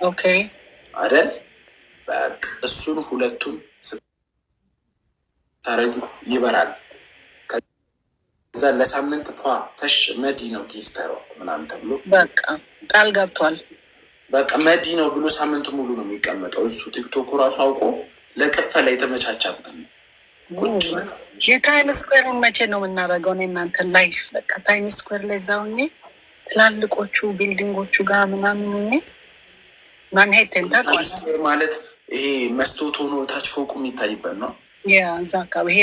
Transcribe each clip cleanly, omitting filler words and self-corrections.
ኦኬ አይደል? በቃ እሱን ሁለቱን ስታረጊ ይበራል። ከዛ ለሳምንት ፈሽ መዲ ነው ጊፍተሯ ምናምን ተብሎ በቃ ቃል ገብቷል። በቃ መዲ ነው ብሎ ሳምንት ሙሉ ነው የሚቀመጠው። እሱ ቲክቶክ ራሱ አውቆ ለቅፈላ የተመቻቻብን ነው። የታይም ስኩዌርን መቼ ነው የምናደርገው? እኔ እናንተ ላይፍ በቃ ታይም ስኩዌር ላይ ዛውኜ ትላልቆቹ ቢልዲንጎቹ ጋር ምናምን ማንሄተን ማለት ይሄ መስቶት ሆኖ ታች ፎቁ የሚታይበት ነው። እዛ አካባቢ ይሄ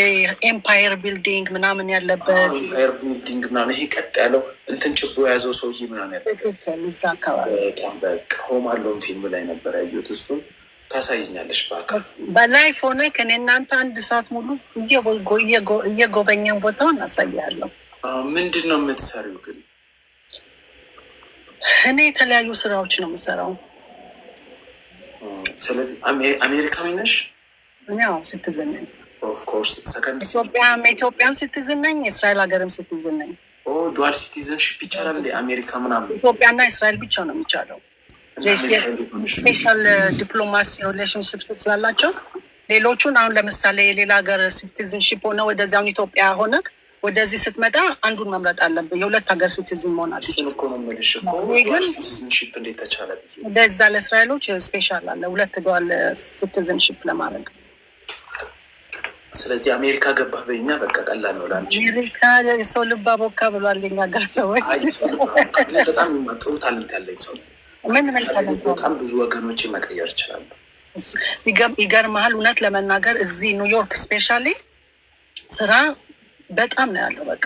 ኤምፓየር ቢልዲንግ ምናምን ያለበት ኤምፓየር ቢልዲንግ ምናምን ይሄ ቀጥ ያለው እንትን ችቦ የያዘው ሰውዬ ምናምን ያለ ትክክል። እዛ አካባቢ በጣም በቃ ሆም አለውን ፊልም ላይ ነበር ያየሁት። እሱን ታሳይኛለሽ በአካል በላይፍ ሆነ ከኔ እናንተ 1 ሰዓት ሙሉ እየጎበኘን ቦታውን አሳያለሁ። ምንድን ነው የምትሰሪው ግን? እኔ የተለያዩ ስራዎች ነው የምሰራው። ስለዚህ አሜሪካዊ ነሽ? ያው ስትዝን ነኝ። ኦፍኮርስ ኢትዮጵያን ስትዝን ነኝ፣ የእስራኤል ሀገርም ስትዝን ነኝ። ዱዋል ሲቲዘንሽፕ ይቻላል እንደ አሜሪካ ምናምን? ኢትዮጵያና እስራኤል ብቻ ነው የሚቻለው። ስፔሻል ዲፕሎማሲ ሪሌሽንሽፕ ስላላቸው ሌሎቹን አሁን ለምሳሌ የሌላ ሀገር ሲቲዝንሽፕ ሆነ ወደዚህ አሁን ኢትዮጵያ ሆነ ወደዚህ ስትመጣ አንዱን መምረጥ አለብህ። የሁለት ሀገር ሲቲዝን መሆን አለብህ። በዛ ለእስራኤሎች ስፔሻል አለ 2 ዱዋል ሲቲዝንሽፕ ለማድረግ። ስለዚህ አሜሪካ ገባህ በኛ በቃ ቀላል ነው ለአንቺ። አሜሪካ ሰው ልባ ቦካ ብሏል። የኛ ሀገር ሰዎች በጣም ጥሩ ታለንት ያለኝ ሰው ምን ታለንት በጣም ብዙ ወገኖች መቀየር ይችላሉ። ይገርምሃል፣ እውነት ለመናገር እዚህ ኒውዮርክ ስፔሻሊ ስራ በጣም ነው ያለው። በቃ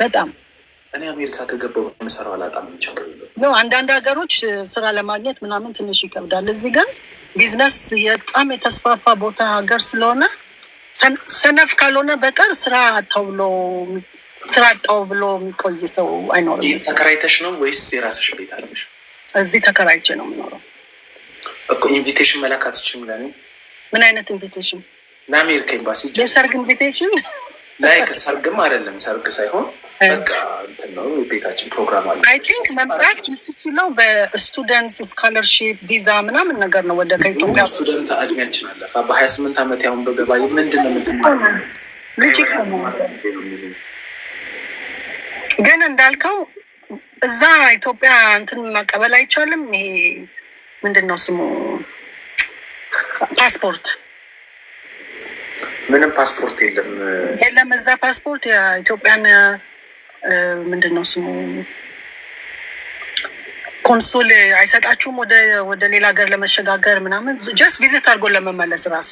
በጣም እኔ አሜሪካ ከገባሁ የምሰራው አላጣም። ችግር የለውም። አንዳንድ ሀገሮች ስራ ለማግኘት ምናምን ትንሽ ይከብዳል። እዚህ ግን ቢዝነስ በጣም የተስፋፋ ቦታ ሀገር ስለሆነ ሰነፍ ካልሆነ በቀር ስራ አጣው ብሎ የሚቆይ ሰው አይኖርም። ተከራይተሽ ነው ወይስ የራስሽ ቤት አለሽ? እዚህ ተከራይቼ ነው የምኖረው እኮ። ኢንቪቴሽን መላክ አትችይም? ለኔ ምን አይነት ኢንቪቴሽን? ለአሜሪካ ኤምባሲ የሰርግ ኢንቪቴሽን ላይ ሰርግም አይደለም፣ ሰርግ ሳይሆን በቃ እንትን ነው የቤታችን ፕሮግራም አለ። አይ ቲንክ መምጣት የምትችለው በስቱደንትስ ስኮለርሺፕ ቪዛ ምናምን ነገር ነው። ወደ ከኢትዮጵያ ስቱደንት እድሜያችን አለፈ። በ28 ዓመት ያሁን በገባ ምንድን ነው የምትማረው? ግን እንዳልከው እዛ ኢትዮጵያ እንትን መቀበል አይቻልም። ይሄ ምንድን ነው ስሙ? ፓስፖርት ምንም ፓስፖርት የለም እዛ። ፓስፖርት የኢትዮጵያን ምንድን ነው ስሙ? ኮንሱል አይሰጣችሁም ወደ ሌላ ሀገር ለመሸጋገር ምናምን። ጀስት ቪዚት አድርጎ ለመመለስ ራሱ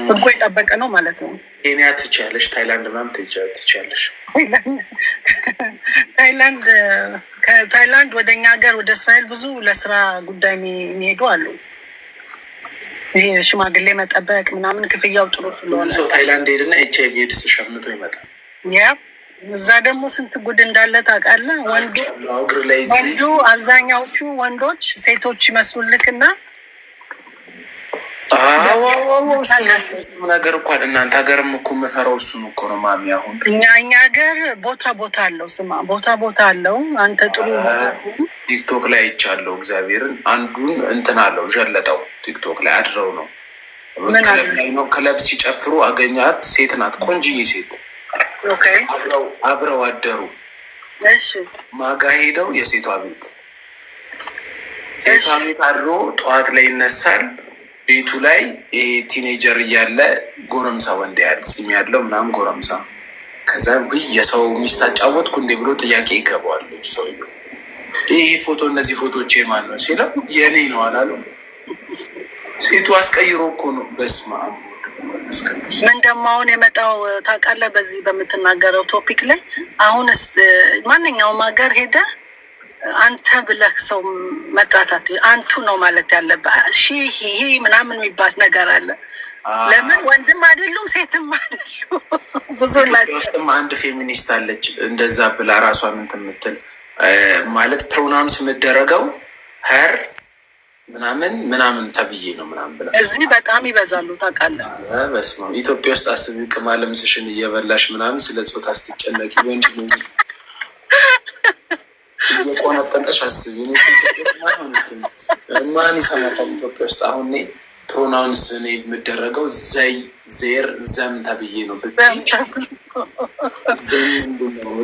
ህጎ የጠበቀ ነው ማለት ነው። ኬንያ ትችያለሽ፣ ታይላንድ ምናምን ትችያለሽ። ከታይላንድ ወደ እኛ ሀገር ወደ እስራኤል ብዙ ለስራ ጉዳይ የሚሄዱ አሉ። ይሄ ሽማግሌ መጠበቅ ምናምን ክፍያው ጥሩ ስለሆነ ሰው ታይላንድ ሄድና HIV ኤድስ ሸምቶ ይመጣል። እዛ ደግሞ ስንት ጉድ እንዳለ ታውቃለህ። ወንዱ አብዛኛዎቹ ወንዶች ሴቶች ይመስሉልክና ነገር እኮ እናንተ ሀገርም እኮ የምፈራው እሱን እኮ ነው ማሚ። አሁን እኛ ሀገር ቦታ አለው፣ ስማ ቦታ አለው። አንተ ጥሩ ቲክቶክ ላይ አይቻለሁ። እግዚአብሔርን አንዱን እንትን አለው ዠለጠው ቲክቶክ ላይ አድረው ነው ክለብ ሲጨፍሩ አገኛት። ሴት ናት፣ ቆንጅዬ ሴት። አብረው አደሩ። ማጋ ሄደው የሴቷ ቤት አድሮ ጠዋት ላይ ይነሳል። ቤቱ ላይ ቲኔጀር እያለ ጎረምሳ ወንድ ያል ፂም ያለው ምናምን ጎረምሳ። ከዛ የሰው ሚስት አጫወትኩ እንዴ ብሎ ጥያቄ ይገባዋል ሰውዬው። ይህ ፎቶ እነዚህ ፎቶዎች የማን ነው ሲለው የኔ ነው አላሉ። ሴቱ አስቀይሮ እኮ ነው። በስመ አብ ምን ደግሞ አሁን የመጣው ታውቃለህ? በዚህ በምትናገረው ቶፒክ ላይ አሁንስ ማንኛውም ሀገር ሄደ አንተ ብለህ ሰው መጥራታት አንቱ ነው ማለት ያለብህ። ይሄ ምናምን የሚባል ነገር አለ። ለምን ወንድም አይደሉም ሴትም አይደሉም። ብዙ ናቸው። አንድ ፌሚኒስት አለች እንደዛ ብላ ራሷን እንትን የምትል ማለት ፕሮናውንስ የምደረገው ሄር ምናምን ተብዬ ነው ምናምን ብላ። እዚህ በጣም ይበዛሉ ታውቃለህ። በስመ አብ ኢትዮጵያ ውስጥ አስቢ፣ ቅማል ምስሽን እየበላሽ ምናምን ስለ ጾታ ስትጨነቂ ወንድ ነው እየቆነጠጠሽ አስቢ። ማን ይሰማታል ኢትዮጵያ ውስጥ? አሁን ፕሮናውንስ እኔ የምደረገው ዘይ ዜር ዘም ተብዬ ነው።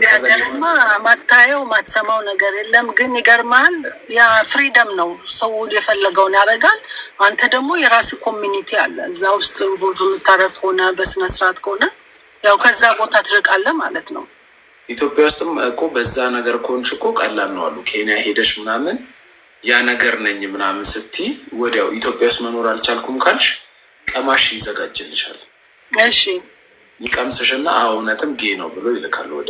ያገርማ ማታየው ማትሰማው ነገር የለም። ግን ይገርማል። ያ ፍሪደም ነው። ሰው የፈለገውን ያደርጋል። አንተ ደግሞ የራስ ኮሚኒቲ አለ እዛ ውስጥ ኢንቮልቭ የምታረግ ከሆነ በስነስርዓት ከሆነ ያው ከዛ ቦታ ትርቃለህ ማለት ነው። ኢትዮጵያ ውስጥም እኮ በዛ ነገር ከሆንሽ እኮ ቀላል ነው አሉ። ኬንያ ሄደሽ ምናምን ያ ነገር ነኝ ምናምን ስትይ ወዲያው ኢትዮጵያ ውስጥ መኖር አልቻልኩም ካልሽ ቀማሽ ይዘጋጅልሻል። እሺ ይቀምስሽና እውነትም ጌ ነው ብሎ ይልካል ወደ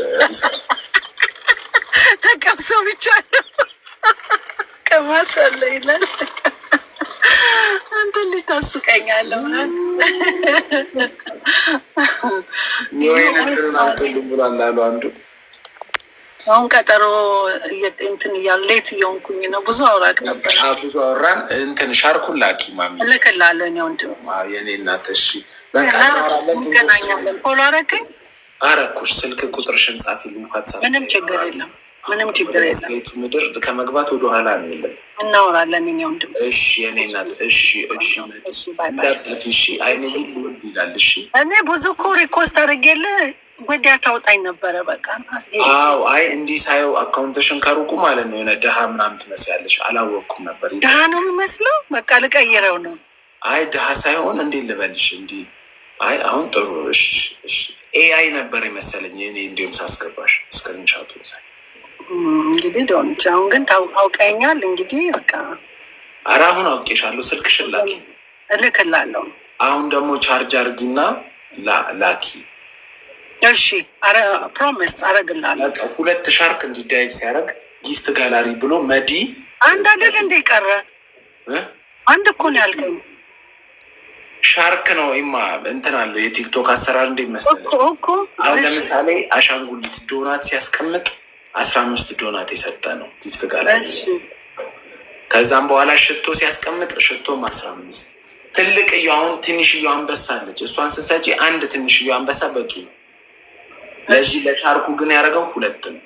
ተቀምሰው ብቻ ነው ቀማሽ አለ ይላል። አንተ ልታስቀኛለህ ወይነትን አልጥልም ብሏል አሉ አንዱ። አሁን ቀጠሮ እንትን እያሉ ሌት እየሆንኩኝ ነው። ብዙ አውራቅ ነበር። ብዙ አወራን። እንትን ሻርኩን ላኪ ማሚ እልክልሃለሁ። እኔ ወንድም የኔ እናት እሺ፣ እንገናኛለን። ፎሎ አረከኝ አረኩሽ። ስልክ ቁጥርሽን ጻፊልኝ። ዋትሳፕ ምንም ችግር የለም። ምንም ችግር የለም። ቤቱ ምድር ከመግባት ወደኋላ አንልም። እናወራለን። እኔ ወንድም እሺ፣ የኔ እናት እሺ፣ እሺ፣ አይኔ ይወድ ይላል። እሺ፣ እኔ ብዙ እኮ ሪኮስት አድርጌልህ ወዲያ ታውጣኝ ነበረ። በቃ አዎ፣ አይ እንዲህ ሳየው አካውንትሽን ከሩቁ ማለት ነው የሆነ ድሃ ምናምን ትመስያለሽ። አላወቅኩም ነበር። ድሃ ነው የሚመስለው። በቃ ልቀይረው ነው። አይ ድሃ ሳይሆን እንዴት ልበልሽ? እንዲህ አይ አሁን ጥሩ። እሺ፣ ኤአይ ነበር የመሰለኝ እኔ እንዲሁም ሳስገባሽ እስክሪንሻቱ ሳይ እንግዲህ ዶንች አሁን ግን አውቀኛል። እንግዲህ በቃ ኧረ አሁን አውቄሻለሁ። ስልክሽን ላኪ እልክላለሁ። አሁን ደግሞ ቻርጅ አርጊና ላኪ። እሺ ፕሮሚስ አረግላለሁ። 2 ሻርክ እንዲዳይቭ ሲያደርግ ጊፍት ጋላሪ ብሎ መዲ አንድ አይደል እንደ ቀረ አንድ እኮ ነው ያልከኝ። ሻርክ ነው ይማ እንትን አለው የቲክቶክ አሰራር እንደሚመስለው እኮ። አሁን ለምሳሌ አሻንጉሊት ዶናት ሲያስቀምጥ 15 ዶናት የሰጠ ነው ጊፍት ጋላሪ። ከዛም በኋላ ሽቶ ሲያስቀምጥ ሽቶም 15። ትልቅዬው አሁን ትንሽዬው አንበሳ አለች። እሷን ስትሰጪ አንድ ትንሽዬው አንበሳ በቂ ነው። ለዚህ ለሻርኩ ግን ያደረገው 2 ነው።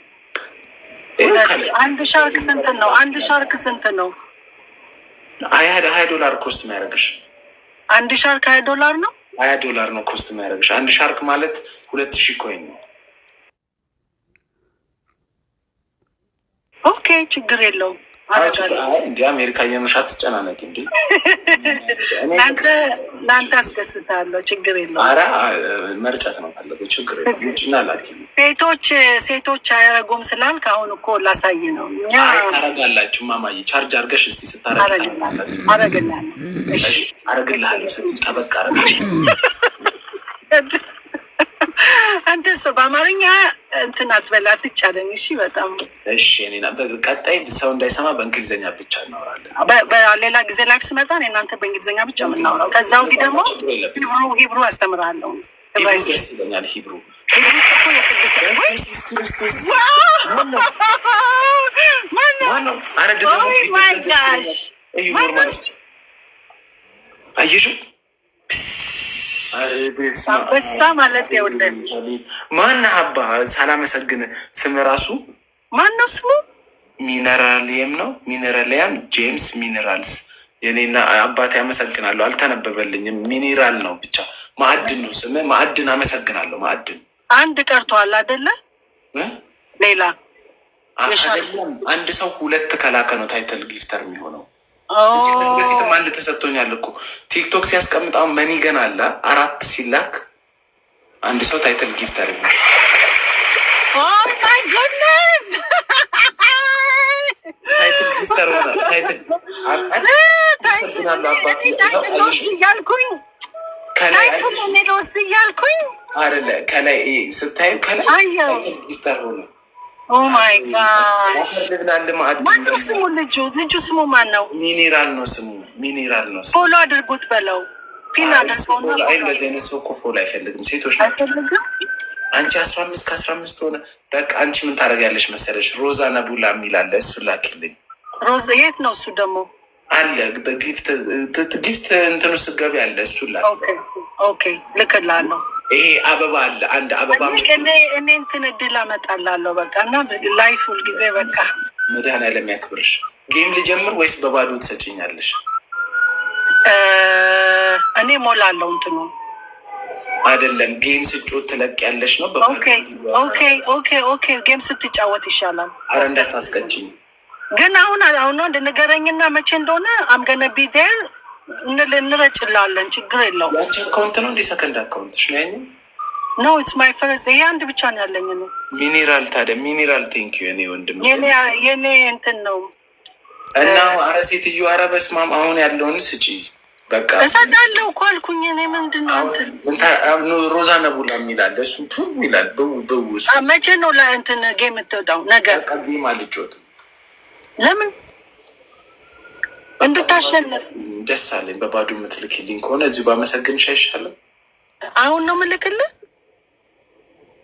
አንድ ሻርክ ስንት ነው? አንድ ሻርክ ስንት ነው? $20 ኮስት የሚያደርግሽ አንድ ሻርክ $20 ነው። $20 ነው ኮስት የሚያደርግሽ። አንድ ሻርክ ማለት 2000 ኮይን ነው። ኦኬ ችግር የለውም። እንዲ አሜሪካ እየኖርሽ አትጨናነቂ። እንዲ ለአንተ አስደስታለሁ። ችግር የለውም። ኧረ መርጨት ነው ፈለገው። ችግር የለውም። ውጭና ላኪ። ሴቶች አያረጉም ስላልክ አሁን እኮ ላሳይ ነው። ታረጋላችሁ ማማዬ። ቻርጅ አርገሽ እስቲ ስታረግ አረግልሃለሁ ስትይ ጠበቅ አንተ ሰው በአማርኛ እንትን አትበላ አትጫለኝ። እሺ በጣም እሺ። እኔና ቀጣይ ሰው እንዳይሰማ በእንግሊዝኛ ብቻ እናወራለን። በሌላ ጊዜ ላይፍ ስመጣ እናንተ በእንግሊዝኛ ብቻ የምናወራው። ከዛ ወዲህ ደግሞ ሂብሩ አስተምርሃለሁ። ደስ ይለኛል። ሂብሩ ኢየሱስ ክርስቶስ ማነው? አየሽው? አንበሳ ማለት ይኸውልህ። ማነህ አባ? ሳላመሰግን ስም ራሱ ማነው ስሙ? ሚነራሊየም ነው። ሚነራሊያም ጄምስ ሚነራልስ። የኔና አባቴ አመሰግናለሁ። አልተነበበልኝም። ሚኒራል ነው ብቻ ማዕድን ነው ስም። ማዕድን አመሰግናለሁ። ማዕድን አንድ ቀርቷል አይደለ? ሌላ አንድ ሰው 2 ከላከ ነው ታይትል ጊፍተር የሚሆነው። በፊትም አንድ ተሰጥቶኛል እኮ ቲክቶክ ሲያስቀምጣው መኒገን አለ 4 ሲላክ አንድ ሰው ታይትል ጊፍተር ይሆናል። ታይትል ጊፍተር ሆነ። ታይትል እያልኩኝ ከላይ አይደለ? ከላይ ስታዩ ከላይ ታይትል ጊፍተር ሆነ። ኦ ማይ ጋድ! ማነው ስሙ? ልጁ ስሙ ማን ነው? ሚኒራል ነው ስሙ። ሚኒራል ነው ስሙ። ፎሎ አድርጉት በለው። ፒን አድርገው ነው። አይ እንደዚህ አይነት ሰው እኮ ፎሎ አይፈልግም። ሴቶች ናቸው። አንቺ 15 ከ15 ሆነ። በቃ አንቺ ምን ታደርጊያለሽ መሰለሽ? ሮዛ ነቡላ የሚል አለ። እሱ ላኪልኝ። ሮዛ የት ነው እሱ? ደግሞ አለ ጊፍት እንትኑ ስገቢ አለ። እሱ ላኪ። ኦኬ ልክላለሁ። ይሄ አበባ አለ። አንድ አበባ እኔ እንትን እድል አመጣላለሁ። በቃ እና ላይፍ ሁልጊዜ በቃ መድኃኒዓለም ያክብርሽ። ጌም ልጀምር ወይስ በባዶ ትሰጭኛለሽ? እኔ ሞላለሁ እንትኑ አይደለም ጌም ስጮት ትለቅ ያለሽ ነው። ኦኬ ጌም ስትጫወት ይሻላል። አረ እንዳታስቀጭኝ ግን አሁን ነው እንድንገረኝና መቼ እንደሆነ አምገነ ቢዴር እንረጭላለን። ችግር የለውም። ያንቺ አካውንት ነው እንደ ሰከንድ አካውንትሽ ነው ያኝ? ኖ ኢትስ ማይ ፈርስት። ይሄ አንድ ብቻ ነው ያለኝ ነው። ሚኒራል ታዲያ ሚኒራል ቴንክ ዩ። እኔ ወንድም የኔ እንትን ነው እና አረ ሴትዮ አረ በስማም አሁን ያለውን ስጪ በቃ እሰጣለሁ እኮ አልኩኝ። እኔ ምንድን ነው ሮዛ ነቡላ የሚላል እሱ ይላል ብው መቼ ነው ለእንትን ጌም የምትወጣው? ነገር ጌም አልጮትም። ለምን እንድታሸንፍ ደስ አለኝ። በባዶ የምትልክልኝ ከሆነ እዚሁ ባመሰግንሽ አይሻልም? አሁን ነው የምልክልህ።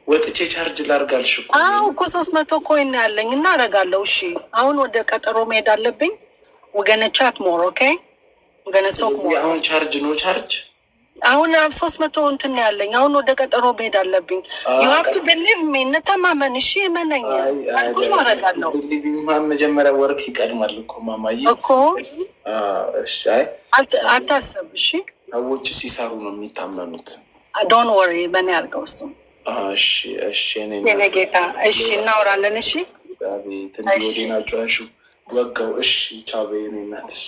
ወጥቼ ቻርጅ ላርጋልሽ እኮ እኮ 300 ኮይን ያለኝ እና አረጋለሁ። እሺ አሁን ወደ ቀጠሮ መሄድ አለብኝ። ወገነ ቻት ሞር ኦኬ ወገነ ሰው አሁን ቻርጅ ነው ቻርጅ አሁን 300 እንትን ያለኝ አሁን ወደ ቀጠሮ መሄድ አለብኝ። you have to believe me እንተማመን። እሺ መነኝ አልኩኝ አረጋለሁ። መጀመሪያ ወርክ ይቀድማል እኮ ማማዬ እኮ እሺ አታስብ። እሺ ሰዎች ሲሰሩ ነው የሚታመኑት። ዶንት ወሪ በእኔ አድርገው ውስጥ እሺ የኔ ጌታ እሺ እናወራለን። እሺ አቤት እንዲህ ወዲና ጫሹ ወጋው። እሺ ቻው በይኔ እናትሽ።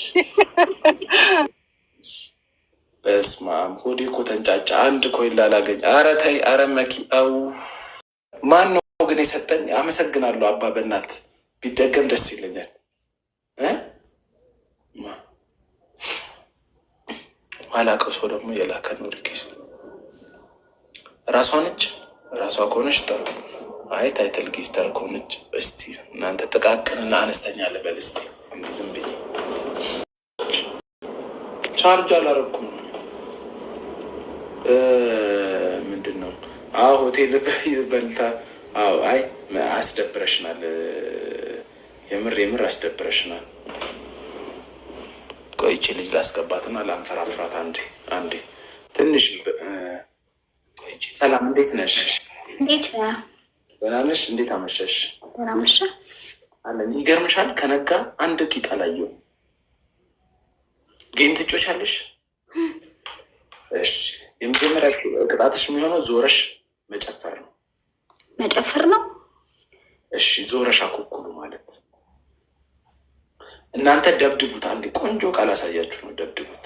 በስመ አብ ሆዴ እኮ ተንጫጫ። አንድ ኮይን ላላገኝ። አረ ተይ አረ መኪ አው ማን ነው ግን የሰጠኝ? አመሰግናለሁ አባ በእናት ቢደገም ደስ ይለኛል። ማላቀው ሰው ደግሞ የላከ ነው ሪኩዌስት። ራሷ ነች። ራሷ ከሆነች ጠሩ። አይ ታይትል ጊፍተር ከሆነች እስቲ እናንተ ጥቃቅንና አነስተኛ ልበል እስቲ እንዲህ ዝም ብዬ ቻርጅ አላረኩም። ምንድን ነው? አዎ ሆቴል በልታ። አዎ አይ አስደብረሽናል። የምር አስደብረሽናል። ቆይቼ ልጅ ላስገባትና ላንፈራፍራት አንዴ ትንሽ። ሰላም እንዴት ነሽ? እንዴት ነህ? ደህና ነሽ? እንዴት አመሸሽ? ደህና አመሸህ አለን። ይገርምሻል ከነጋ አንድ ቂጥ አላየሁም። ጌም ትጮቻለሽ? እሺ የመጀመሪያ ቅጣትሽ የሚሆነው ዞረሽ መጨፈር ነው። መጨፈር ነው? እሺ ዞረሽ አኩኩሉ ማለት እናንተ ደብድቡት። አንዴ ቆንጆ ቃል አሳያችሁ ነው። ደብድቡት፣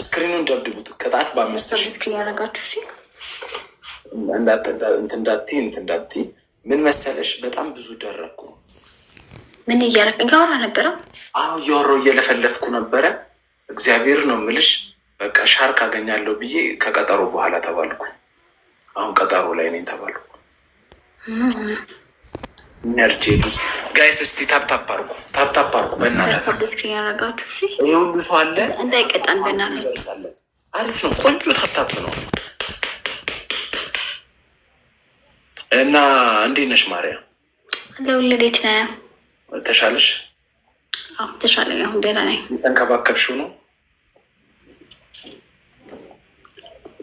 ስክሪኑን ደብድቡት። ቅጣት በ5000 ያደረጋችሁ እንዳቲ ምን መሰለሽ፣ በጣም ብዙ ደረግኩ። ምን እያወራ ነበረ? አዎ እያወራሁ እየለፈለፍኩ ነበረ። እግዚአብሔር ነው የምልሽ። በቃ ሻርክ አገኛለሁ ብዬ ከቀጠሮ በኋላ ተባልኩ። አሁን ቀጠሮ ላይ ነኝ ተባልኩ። ነርጄ ብዙ ጋይስ እስቲ ታፕታፕ አርጉ በእናታችሁ። ያደረጋችሁ ይህ ሁሉ ሰው አለ እንዳይቀጣን በእናታችሁ። አሪፍ ነው፣ ቆንጆ ታፕታፕ ነው። እና እንዴት ነሽ ማርያም? ለውልዴት ነ ተሻለሽ? ተሻለኝ። አሁን ደህና ነኝ። የተንከባከብሽው ነው?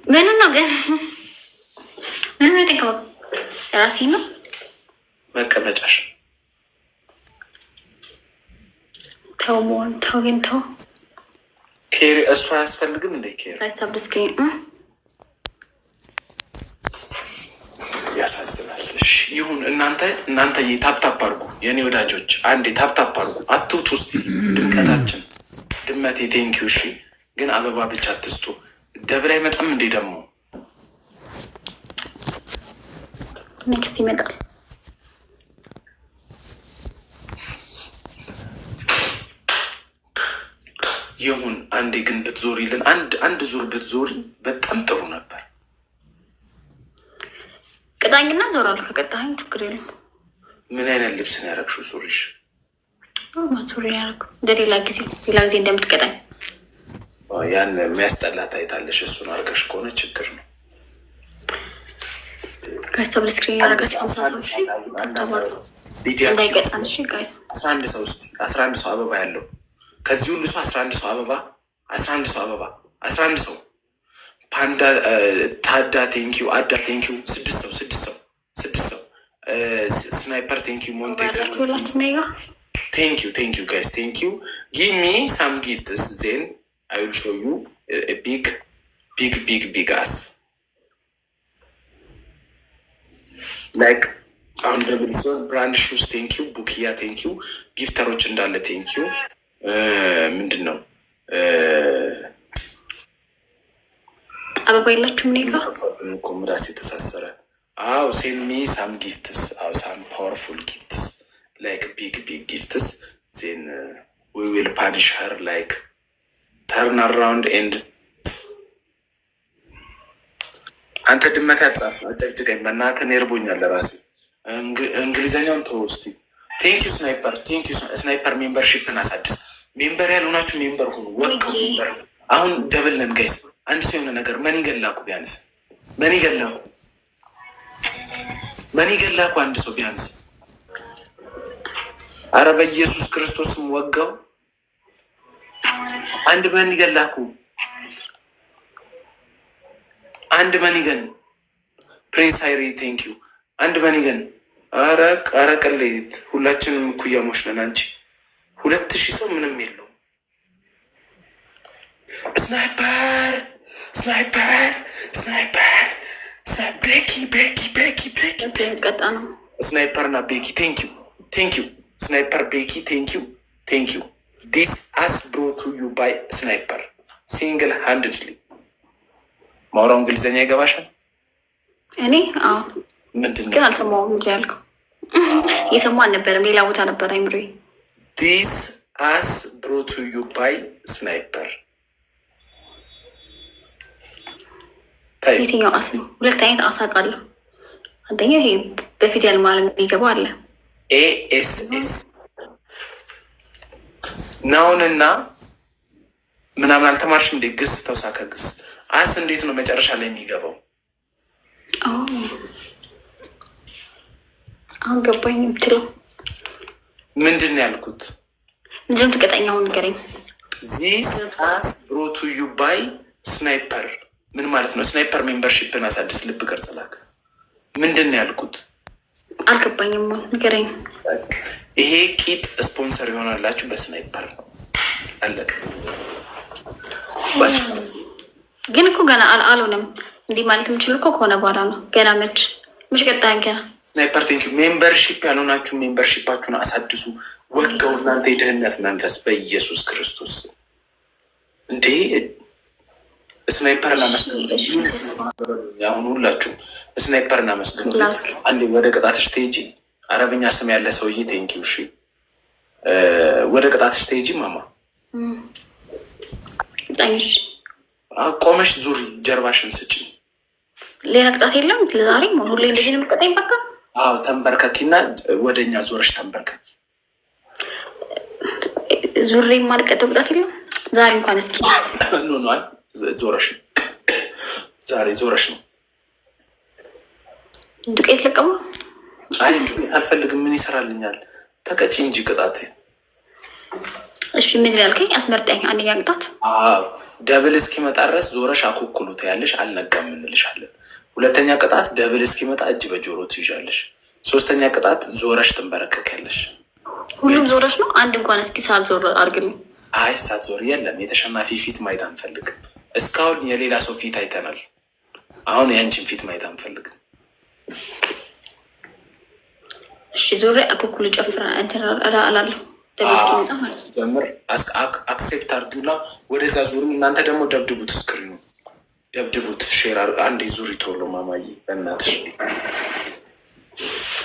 ምን ነው ግን ምን ነው የተንከባከብ? ራሴ ነው መቀመጫሽ። ተው ግን ኬሪ እሱ አያስፈልግም እንደ ኬሪ ያሳዝናል። ይሁን እናንተ ታፕታፕ አርጉ የእኔ ወዳጆች፣ አንዴ ታፕታፕ አርጉ። አትውጡ ውስጥ ድምቀታችን ድመቴ ቴንኪው። እሺ ግን አበባ ብቻ አትስጡ። ደብረ አይመጣም እንዴ ደግሞ? ኔክስት ይመጣል። ይሁን አንዴ ግን ብትዞሪልን፣ አንድ ዙር ብትዞሪ በጣም ጥሩ ነበር። ቅጣኝና ዞራለሁ። ከቀጣኝ ችግር የለም። ምን አይነት ልብስ ነው ያደረግሽው? ሱሪሽ ሱሪ ያደረግ እንደ ሌላ ጊዜ እንደምትቀጣኝ ያን የሚያስጠላ ታይታለሽ። እሱን አድርገሽ ከሆነ ችግር ነው። ከስተብል ስክሪን ያደረጋችሁ 11 ሰው አበባ ያለው ከዚህ ሁሉ ሰው 11 ሰው አበባ ፓንዳ ታዳ ቴንኪው አዳ ቴንኪው 6 ሰው Sniper, thank you. Montaker, thank you guys, thank you. Give me some gifts, then I will show you a big ass. Like on the brand shoes, thank you. Bukia, thank you. Giftaroች እንዳለ thank you. ምንድን ነው አበባ የላችሁም? እኔ ጋር እኮ ምላስ የተሳሰረ አው send me some gifts, some powerful gifts, like big gifts, then we will punish her, like turn around and አንተ ድመት ያጻፍ አጨቅጭቀኝ በእናትህ እርቦኛል ለራሴ እንግሊዘኛውን ተወስቲ ቴንክ ዩ ስናይፐር ቴንክ ዩ ስናይፐር ሜምበርሺፕን አሳድስ ሜምበር ያልሆናችሁ ሜምበር ሁኑ ወቀው ሜምበር አሁን ደብል ነን ጋይስ አንድ ሰው የሆነ ነገር መኒ ገላኩ ቢያንስ መኒ ገላኩ አንድ ሰው ቢያንስ አረ በኢየሱስ ክርስቶስም ወጋው አንድ መኒ ገላኩ አንድ መኒገን ፕሪንስ ሃይሪ ቴንክ ዩ አንድ መኒገን አረ ቀሌት ሁላችንም እኩያሞች ነን አንቺ 2000 ሰው ምንም የለው ስናይፐር ቤኪ ስናይፐር እና ቤኪ ቴንክ ዩ ስናይፐር ቤኪ ቴንክ ዩ ዲስ አስ ብሮት ቱ ዩ ባይ ስናይፐር ሲንግል ሃንድድሊ ማውራው እንግሊዘኛ ይገባሻል? እኔ ምንድን ግን አልሰማሁም እንጂ ያልከው የሰማሁ አልነበረም፣ ሌላ ቦታ ነበር አይምሮዬ። ዲስ አስ ብሮት ቱ ዩ ባይ ስናይፐር። የትኛው አስ ነው? ሁለት አይነት አስ አውቃለሁ። አንደኛው ይሄ በፊደል ማለት የሚገባው አለ ኤኤስኤስ ናውንና ምናምን አልተማርሽም እንዴ? ግስ ተውሳከ ግስ አስ እንዴት ነው መጨረሻ ላይ የሚገባው? አሁን ገባኝ የምትለው ምንድን ነው ያልኩት? ምንድነው ትቀጠኛውን ንገረኝ። ዚስ አስ ብሮት ቱ ዩ ባይ ስናይፐር ምን ማለት ነው? ስናይፐር ሜምበርሺፕን አሳድስ ልብ ቅርጽ ላክ ምንድን ነው ያልኩት? አልገባኝም፣ ንገረኝ። ይሄ ቂጥ ስፖንሰር ይሆናላችሁ በስናይፐር አለቀ። ግን እኮ ገና አልሆነም። እንዲህ ማለት የምችል እኮ ከሆነ በኋላ ነው። ገና መች ቀጣይ ገና ስናይፐር ቴንክ ዩ። ሜምበርሺፕ ያልሆናችሁ ሜምበርሺፓችሁን አሳድሱ። ወጋው እናንተ የድህነት መንፈስ በኢየሱስ ክርስቶስ እንዴ ስናይፐር እናመስግኑ። አሁን ሁላችሁ ስናይፐር እናመስግኑ። አንዴ ወደ ቅጣትሽ ትሄጂ። አረብኛ ስም ያለ ሰውዬ ቴንክ ዩ። እሺ ወደ ቅጣትሽ ትሄጂ ማማ ቆመሽ ዙሪ፣ ጀርባሽን ስጪ። ሌላ ቅጣት የለም ዛሬ ሁሌ እንደዚህ ነው የምትቀጣኝ? በቃ አዎ፣ ተንበርከኪና ወደኛ ዞረሽ ተንበርከኪ። ዙሪ የማልቀጠው ቅጣት የለም ዛሬ እንኳን እስኪ ኖ ዞረሽ ዛሬ ዞረሽ ነው። ዱቄት ለቀሙ። አይ ዱቄት አልፈልግም። ምን ይሰራልኛል? ተቀጪ እንጂ ቅጣት። እሺ ምንድን ያልከኝ? አስመርጠኝ። አንደኛ ቅጣት ደብል እስኪመጣ ድረስ ዞረሽ አኩኩሉ ትያለሽ፣ አልነጋም እንልሻለን። ሁለተኛ ቅጣት ደብል እስኪመጣ እጅ በጆሮ ትይዣለሽ። ሶስተኛ ቅጣት ዞረሽ ትንበረከኪያለሽ። ሁሉም ዞረሽ ነው? አንድ እንኳን እስኪ ሳትዞር አድርግልኝ። አይ ሳትዞር የለም። የተሸናፊ ፊት ማየት አንፈልግም። እስካሁን የሌላ ሰው ፊት አይተናል። አሁን የአንቺን ፊት ማየት አንፈልግም። እሺ ዞሬ አኩኩሉ ጨፍራ አላለሁ ጀምር አክሴፕት አድርጊውና ወደዛ ዙሪ። እናንተ ደግሞ ደብድቡት፣ ስክሪኑ ደብድቡት፣ ሼር አንዴ ዙሪ ቶሎ ማማዬ በእናትሽ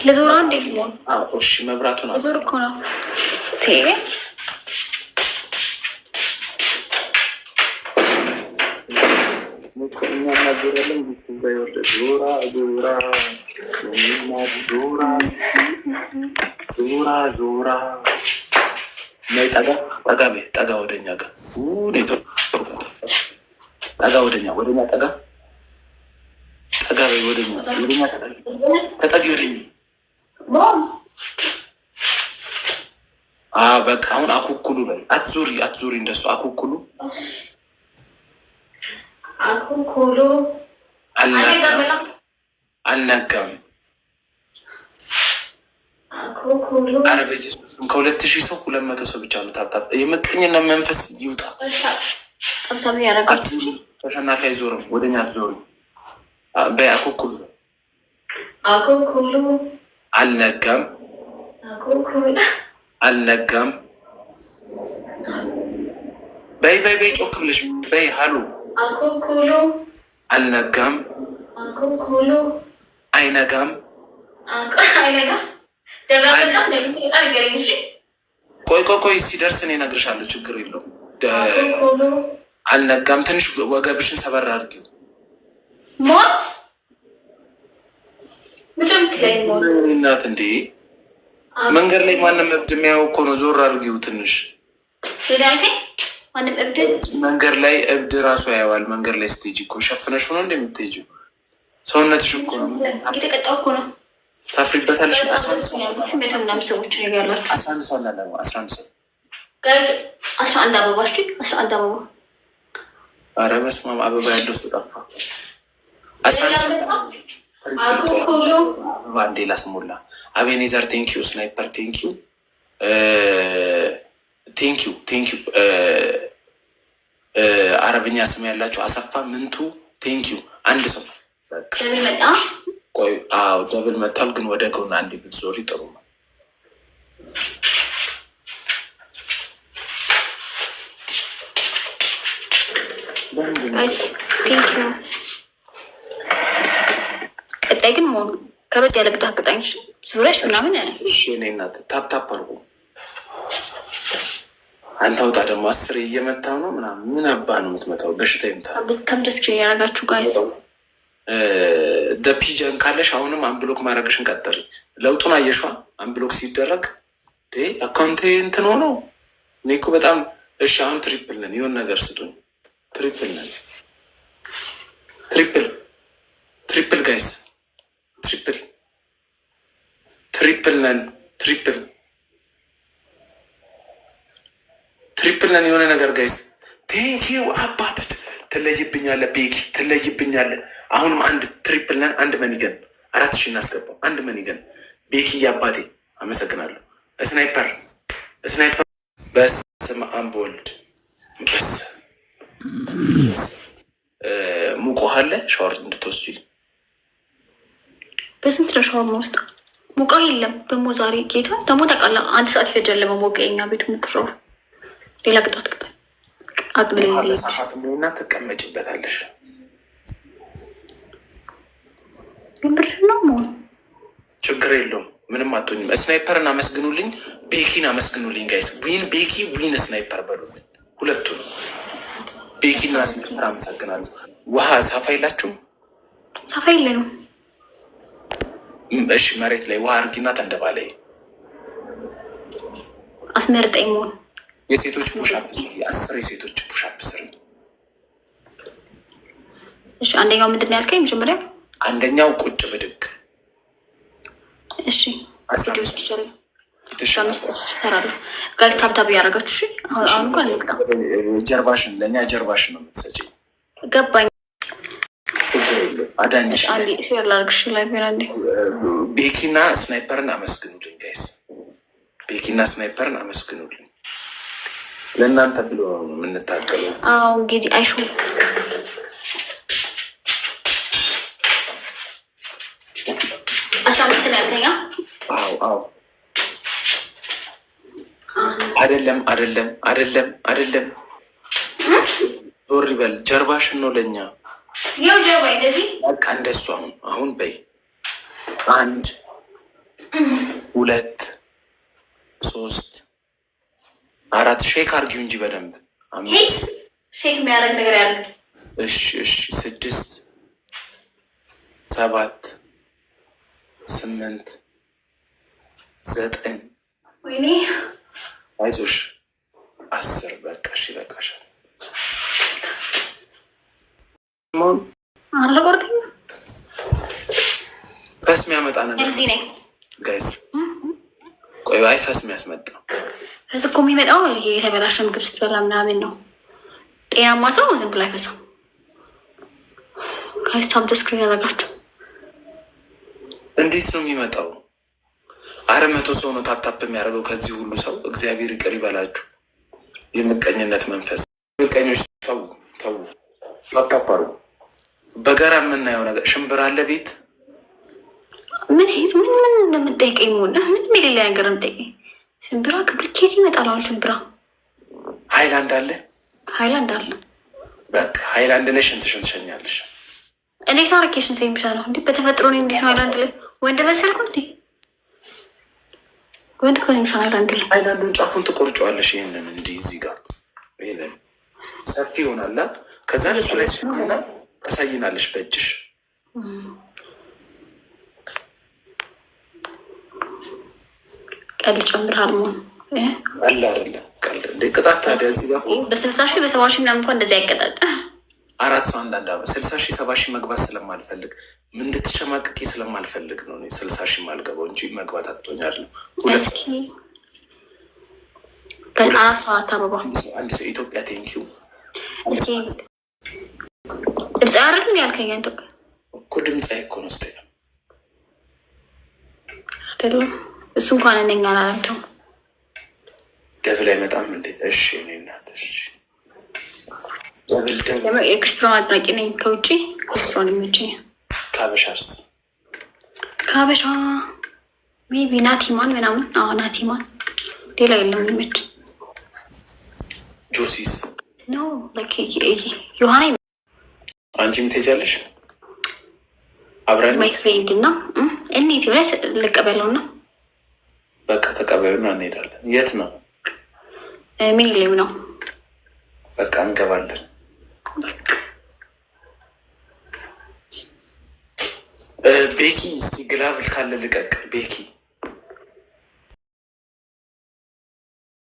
ለዞራ እንዴ ሊሆን እሺ መብራቱ ነው ዞር እኮ ነው እኛና ዞራለን እዛ ይወርደ ዞራ ዞራ ነይ ጠጋ ወደኛ ጋር ጠጋ ወደኛ ጠጋ በይ ወደኛ ተጠጊ ወደኛ። በቃ አሁን አኩኩሉ ላይ አትዙሪ እንደሱ አኩኩሉ አልነጋም አረ በኢየሱስም ከ2000 ሰው 200 ሰው ብቻ ነው ታብታብ። የምቀኝነት መንፈስ ይውጣ። ታብታብ ያረጋችሁ ተሸናፊ አይዞርም፣ ወደኛ አትዞሩ። በአኩኩሉ አኩኩሉ አልነጋም አኩኩሉ አልነጋም። በይ ጮክ ብለሽ በይ። ሀሉ አኩኩሉ አልነጋም አኩኩሉ አይነጋም አይነጋም። ቆይ ሲደርስ እኔ እነግርሻለሁ። ችግር የለውም። አልነጋም። ትንሽ ወገብሽን ሰበር አድርጊው። ሞት እናት እንዴ! መንገድ ላይ ማንም እብድ የሚያየው እኮ ነው። ዞር አድርጊው ትንሽ። መንገድ ላይ እብድ ራሱ ያየዋል። መንገድ ላይ ስትሄጂ እኮ ሸፍነሽ ሆኖ እንደምትሄጂው ሰውነትሽ እኮ ነው። የተቀጣው እኮ ነው። ታፍሪበታለሽ። 11 ሰው 11 አበባ 11 አበባ። ኧረ በስመ አብ አበባ ያለው ሰው ጠፋ። አንዴ ላስሞላ። አቤኔዘር ቴንኪዩ፣ ስናይፐር ቴንኪዩ፣ ቴንኪዩ። አረብኛ ስም ያላቸው አሰፋ ምንቱ ቴንኪዩ። አንድ ሰው ቆይ። አዎ ደብል መጥቷል፣ ግን ወደ ጎን አንዴ ብትዞሪ ጥሩ ነው። ቀጣይ ግን መሆኑ ከበድ ያለ ቅጣት ቅጣኝ። ዙሪያሽ ምናምን እኔ እናት ታፕታፕ አርጉ። አንተ ውጣ ደግሞ 10 እየመታው ነው ምናምን። ምን አባ ነው የምትመታው? በሽታ ይምታል። ከምደስክ ያረጋችሁ ጋይስ ፒጀን ካለሽ አሁንም አንብሎክ ማድረግሽን ቀጠል። ለውጡን አየሿ? አንብሎክ ሲደረግ አካውንቴ እንትን ሆነው እኔ እኮ በጣም እሺ። አሁን ትሪፕል ነን፣ የሆን ነገር ስጡኝ። ትሪፕል ነን፣ ትሪፕል ጋይስ፣ ትሪፕል ነን፣ ትሪፕል ነን። የሆነ ነገር ጋይስ ቴንኪው አባት። ትለይብኛለ ቤኪ፣ ትለይብኛለ። አሁንም አንድ ትሪፕል ነን፣ አንድ መኒገን 4000 እናስገባው። አንድ መኒገን ቤኪ አባቴ፣ አመሰግናለሁ። ስናይፐር በስመ አብ ወልድ ሙቆ አለ ሻወር እንድትወስጂ። በስንት ነው ሻወር ውስጥ ሙቃ የለም። ደግሞ ዛሬ ጌታ ደግሞ ተቃላ 1 ሰዓት ይፈጃል ለመሞቅ የኛ ቤት ሙክሮ። ሌላ ቅጣት አቅልልና ትቀመጭበታለሽ። ብር ነው መሆኑ ችግር የለውም። ምንም አትሆኝም። ስናይፐርን አመስግኑልኝ፣ ቤኪን አመስግኑልኝ ጋይስ። ዊን ቤኪ፣ ዊን ስናይፐር በሉልኝ። ሁለቱ ነው ቤኪና ስናይፐር። አመሰግናለሁ። ውሃ ሳፋ የላችሁም? ሳፋ የለንም። እሺ መሬት ላይ ውሃ አርጊና ተንደባላይ። አስመርጠኝ መሆን የሴቶች ፑሻፕ ስሪ። 10 የሴቶች ፑሻፕ ስሪ። እሺ አንደኛው ምንድን ነው ያልከኝ? መጀመሪያ አንደኛው ቁጭ ብድግ። እሺ ሰራለሁ ጋይስ። ታብታብ ያደረጋችሁ አሁን እንኳን ጀርባሽን ለእኛ ጀርባሽን ነው የምትሰጪው። ገባኝ። አዳኝሽ ቤኪና ስናይፐርን አመስግኑልኝ ጋይስ። ቤኪና ስናይፐርን አመስግኑልኝ። ለእናንተ ብሎ ነው የምንታገለው። አዎ እንግዲህ አይሾ አዎ አይደለም። ዞር ይበል። ጀርባሽን ነው ለእኛ በቃ እንደሱ። አሁን በይ 1 2 3 4 ሼክ አርጊው እንጂ በደንብ 5 ሼክ የሚያደርግ ነገር ያለ። እሺ 6 7 8 9 ወይኔ አይዞሽ 10 በቃ እሺ በቃሻል። አለቆርጥኝ ፈስ የሚያመጣ ነገር እዚህ ነኝ ጋይስ። ቆይ አይ ፈስ የሚያስመጣ ፈስ እኮ የሚመጣው ይሄ የተበላሸ ምግብ ስትበላ ምናምን ነው። ጤናማ ሰው ዝም ብሎ አይፈሳም ጋይስ። ታብ ደስክሪን ያደረጋችሁ እንዴት ነው የሚመጣው? አረ 100 ሰው ነው ታፕታፕ የሚያደርገው ከዚህ ሁሉ ሰው። እግዚአብሔር ይቅር ይበላችሁ። የምቀኝነት መንፈስ ምቀኞች ተው ተው፣ ታፕታፕ አድርጉ። በጋራ የምናየው ነገር ሽምብራ አለ ቤት ምን እንደምጠይቀኝ ምን የሌላ ነገር ምጠይቀኝ። ሽምብራ ከብልኬት ይመጣል። አሁን ሽምብራ ሃይላንድ አለ በቃ ሃይላንድ ላይ ሽንትሽን ትሸኛለሽ። እንዴት አረኬሽን ሰይምሻለሁ እንዴ? በተፈጥሮ ነው እንዴት ነው ሃይላንድ ላይ ወንድ መሰልኩ እንዴ? ወንድ ኮኒምሻ ሃይላንዱን ጫፉን ትቆርጫዋለሽ። ይህንን እንዲህ እዚህ ጋር ይሄንን ሰፊ ይሆናላ። ከዛ ለሱ ላይ ተሸኝና ታሳይናለሽ በእጅሽ። ቀልድ ጨምርሃል መሆን አለ አይደለም? ቀልድ እንደ ቅጣት ታዲያ እዚህ ጋር በ60 ሺህ በ70 ሺህ ምናምን እንኳን እንደዚህ አይቀጣጥ። 4 ሰው አንዳንድ 60 ሺህ 70 ሺህ መግባት ስለማልፈልግ እንድትሸማቅቂ ስለማልፈልግ ነው 60 ሺህ ማልገባው እንጂ መግባት አጥቶኛል። አንድ ሰው ኢትዮጵያ ቴንኪው ድምፅ ያደርግ ያልከኝ እኮ ድምፅ እኮ ነው ስ አይደለም እሱ እንኳን እነኛ አላረምተው ደብል አይመጣም እንዴ? እሺ እኔ እናት እሺ የክርስፕሮን አድናቂ ነኝ። ከውጭ ክርስፕሮን የሚመቸኝ ከሀበሻስ ከሀበሻ ሜቢ ናቲማን ምናምን። አዎ ናቲማን ሌላ የለም የሚመች ጆሲስ ኖ ዮሐና አንቺም ትሄጃለሽ አብረን ማይ ፍሬንድ እና እኔት ብላ ልቀበለው እና በቃ ተቀበሉና እንሄዳለን። የት ነው? ሚኒሊም ነው። በቃ እንገባለን። ቤኪ እስቲ ግላቭል ካለ ልቀቅ ቤኪ